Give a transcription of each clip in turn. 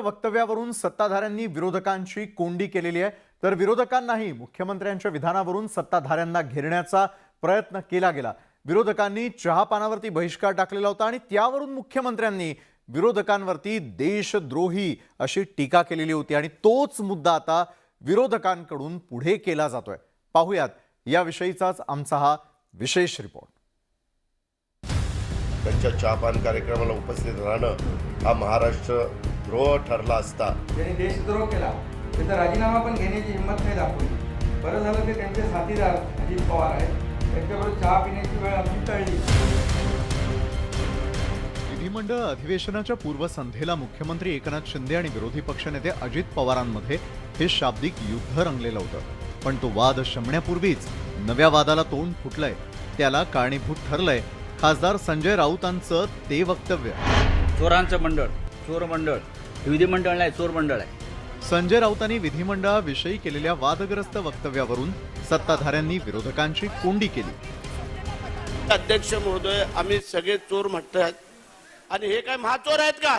वक्तव्यावरून सत्ताधाऱ्यांनी विरोधकांची कोंडी केलेली आहे, तर विरोधकांनाही मुख्यमंत्र्यांच्या विधानावरून सत्ताधाऱ्यांना घेरण्याचा प्रयत्न केला गेला। विरोधकांनी चहापानावरती बहिष्कार टाकलेला होता आणि त्यावरून मुख्यमंत्र्यांनी विरोधकांवरती देशद्रोही अशी टीका केलेली होती आणि तोच मुद्दा आता विरोधकांकडून पुढे केला जातोय। पाहूयात याविषयीचाच आमचा हा विशेष रिपोर्ट। त्यांच्या चहापान कार्यक्रमाला उपस्थित राहणं हा महाराष्ट्र द्रोह ठरला असता। त्यांनी देशद्रोह केला, त्याचा राजीनामा पण घेण्याची हिंमत नाही दाखवली। बरं झालं ते त्यांचे साथीदार अजित पवार आहेत, त्यांच्याबरोबर चहा पिण्याची वेळ आम्ही टळली। विधिमंडळ अधिवेशनाच्या पूर्वसंध्येला मुख्यमंत्री एकनाथ शिंदे आणि विरोधी पक्षनेते अजित पवारांमध्ये हे शाब्दिक युद्ध रंगलेलं होतं। पण तो वाद शमण्यापूर्वीच नव्या वादाला तोंड फुटलंय। त्याला कारणीभूत ठरलंय खासदार संजय राऊतांचं ते वक्तव्य। चोरांचं मंडळ, चोर मंडळ, विधिमंडळ नाही चोर मंडळ आहे। संजय राऊतांनी विधिमंडळाविषयी केलेल्या वादग्रस्त वक्तव्यावरून सत्ताधाऱ्यांनी विरोधकांची कोंडी केली। अध्यक्ष महोदय, आम्ही सगळे चोर म्हणतात आणि हे काय महाचोर आहेत का?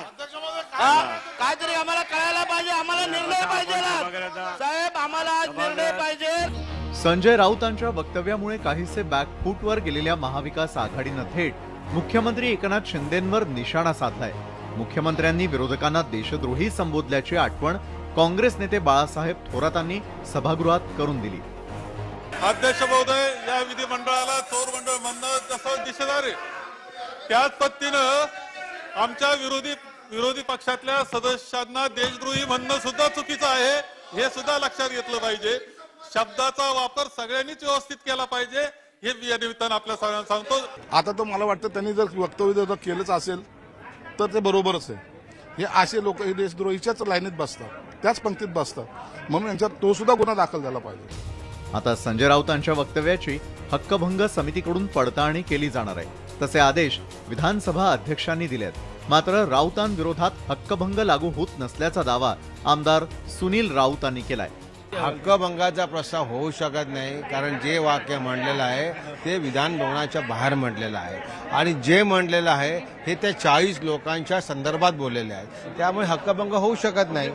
काहीतरी आम्हाला कळायला पाहिजे, आम्हाला निर्णय पाहिजे ना साहेब, आम्हाला आज निर्णय पाहिजे। संजय राऊतांच्या वक्तव्यामुळे काहीसे बॅकफूटवर गेलेल्या महाविकास आघाडीनं थेट मुख्यमंत्री एकनाथ शिंदेंवर निशाणा साधलाय। मुख्यमंत्र्यांनी विरोधकांना देशद्रोही संबोधल्याची आठवण काँग्रेस नेते बाळासाहेब थोरातांनी सभागृहात करून दिली। अध्यक्ष महोदय, या विधिमंडळाला चोर मंडळ म्हणणं जसं दिशेदार आहे, त्याच पद्धतीनं आमच्या विरोधी पक्षातल्या सदस्यांना देशद्रोही म्हणणं सुद्धा चुकीचं आहे, हे सुद्धा लक्षात घेतलं पाहिजे। शब्दाचा वापर सगळ्यांनीच व्यवस्थित केला पाहिजे, हे या निमित्तानं आपल्या सगळ्यांना सांगतो। आता तर मला वाटतं त्यांनी जर वक्तव्य जर केलंच असेल तर ते बरोबरच आहे। हे असे लोक हे देशद्रोहीच्याच लाईनीत बसतात, त्याच पंक्तीत बसतात, म्हणून यांच्यात तो सुद्धा गुन्हा दाखल झाला पाहिजे। आता संजय राऊतांच्या वक्तव्याची हक्कभंग समितीकडून पडताळणी केली जाणार आहे। तसे आदेश विधानसभा अध्यक्षांनी दिलेत। मात्र राऊतांविरोधात हक्कभंग लागू होत नसल्याचा दावा आमदार सुनील राऊतांनी केलाय। हक्कभंगाचा प्रश्न होऊ शकत नाही, कारण जे वाक्य म्हणलेलं आहे ते विधान भवनाच्या बाहेर म्हटलेलं आहे आणि जे म्हणलेलं आहे हे त्या 40 लोकांच्या संदर्भात बोललेले आहे, त्यामुळे हक्कभंग होऊ शकत नाही।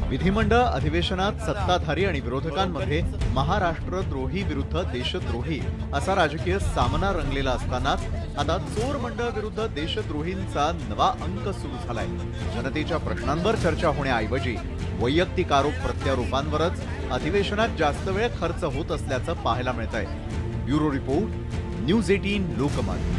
विधिमंडळ अधिवेशनात सत्ताधारी आणि विरोधकांमध्ये महाराष्ट्रद्रोही विरुद्ध देशद्रोही असा राजकीय सामना रंगलेला असतानाच आता चोर मंडळ विरुद्ध देशद्रोहींचा नवा अंक सुरू झालाय। जनतेच्या प्रश्नांवर चर्चा होण्याऐवजी वैयक्तिक आरोप प्रत्यारोपांवरच अधिवेशनात जास्त वेळ खर्च होत असल्याचं पाहायला मिळतंय। Bureau report, news 18 Lokmat.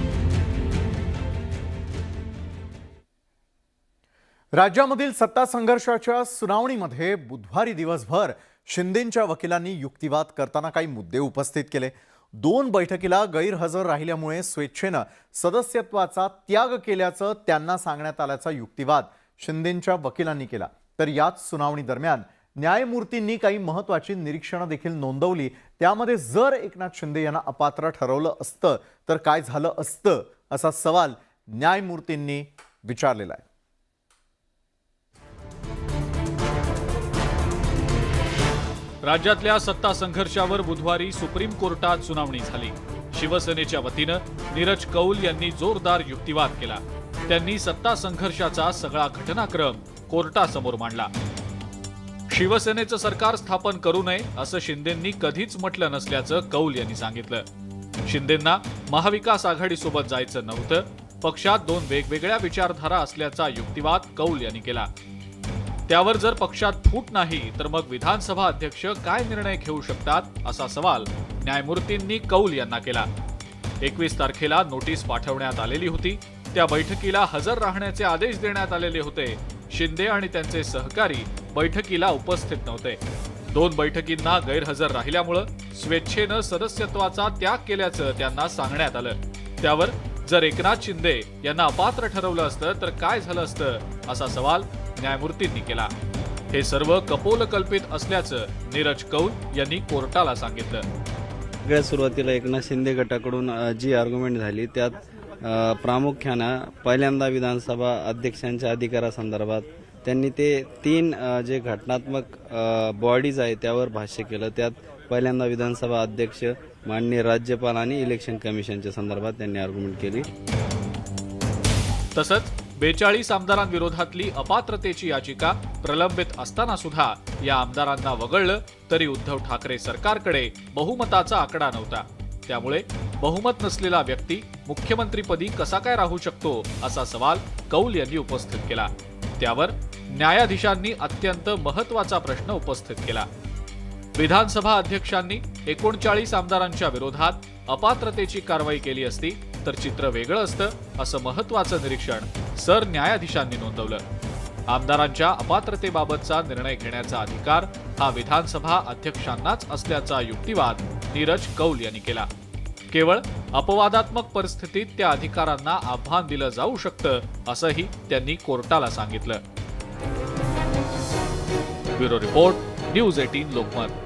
राज्यामधील सत्ता संघर्षाच्या सुनावणीमध्ये बुधवारी दिवसभर शिंदेंच्या वकिलांनी युक्तिवाद करताना काही मुद्दे उपस्थित केले। 2 बैठकीला गैरहजर राहिल्यामुळे स्वेच्छेनं सदस्यत्वाचा त्याग केल्याचं त्यांना सांगण्यात आल्याचा युक्तिवाद शिंदेंच्या वकिलांनी केला। तर याच सुनावणी दरम्यान न्यायमूर्तींनी काही महत्त्वाची निरीक्षणं देखील नोंदवली। त्यामध्ये जर एकनाथ शिंदे यांना अपात्र ठरवलं असतं तर काय झालं असतं असा सवाल न्यायमूर्तींनी विचारलेला आहे। राज्यातल्या सत्ता संघर्षावर बुधवारी सुप्रीम कोर्टात सुनावणी झाली। शिवसेनेच्या वतीनं नीरज कौल यांनी जोरदार युक्तिवाद केला। त्यांनी सत्ता संघर्षाचा सगळा घटनाक्रम कोर्टासमोर मांडला। शिवसेनेचं सरकार स्थापन करू नये असं शिंदेंनी कधीच म्हटलं नसल्याचं कौल यांनी सांगितलं। शिंदेंना महाविकास आघाडीसोबत जायचं नव्हतं, पक्षात 2 वेगवेगळ्या विचारधारा असल्याचा युक्तिवाद कौल यांनी केला। त्यावर जर पक्षात फूट नाही तर मग विधानसभा अध्यक्ष काय निर्णय घेऊ शकतात असा सवाल न्यायमूर्तींनी कौल यांना केला। 21 तारखेला नोटीस पाठवण्यात आलेली होती, त्या बैठकीला हजर राहण्याचे आदेश देण्यात आलेले होते। शिंदे आणि त्यांचे सहकारी बैठकीला उपस्थित नव्हते। 2 बैठकींना गैरहजर राहिल्यामुळे स्वेच्छेनं सदस्यत्वाचा त्याग केल्याचं त्यांना सांगण्यात आलं। त्यावर जर एकनाथ शिंदे यांना अपात्र ठरवलं असतं तर काय झालं असतं असा सवाल न्यायमूर्तींनी केला। हे सर्व कपोलकल्पित असल्याचं नीरज कौल यांनी कोर्टाला सांगितलं। सगळ्यात सुरुवातीला एकनाथ शिंदे गटाकडून जी आर्ग्युमेंट झाली त्यात प्रामुख्यानं पहिल्यांदा विधानसभा अध्यक्षांच्या अधिकारासंदर्भात त्यांनी ते 3 जे घटनात्मक बॉडीज आहे त्यावर भाष्य केलं। त्यात पहिल्यांदा विधानसभा अध्यक्ष, माननीय राज्यपाल आणि इलेक्शन कमिशनच्या संदर्भात त्यांनी आर्ग्युमेंट केली। तसंच 42 आमदारांविरोधातली अपात्रतेची याचिका प्रलंबित असताना सुद्धा या आमदारांना वगळलं तरी उद्धव ठाकरे सरकारकडे बहुमताचा आकडा नव्हता. त्यामुळे बहुमत नसलेला व्यक्ती मुख्यमंत्रीपदी कसा काय राहू शकतो असा सवाल कौल यांनी उपस्थित केला. त्यावर न्यायाधीशांनी अत्यंत महत्त्वाचा प्रश्न उपस्थित केला. विधानसभा अध्यक्षांनी 39 आमदारांच्या विरोधात अपात्रतेची कारवाई केली असती तर चित्र वेगळं असतं असं महत्त्वाचं निरीक्षण सरन्यायाधीशांनी नोंदवलं. आमदारांच्या अपात्रतेबाबतचा निर्णय घेण्याचा अधिकार हा विधानसभा अध्यक्षांनाच असल्याचा युक्तिवाद नीरज कौल यांनी केला. केवळ अपवादात्मक परिस्थितीत त्या अधिकारांना आव्हान दिलं जाऊ शकतं असंही त्यांनी कोर्टाला सांगितलं. Bureau report, news 18 Lokmat.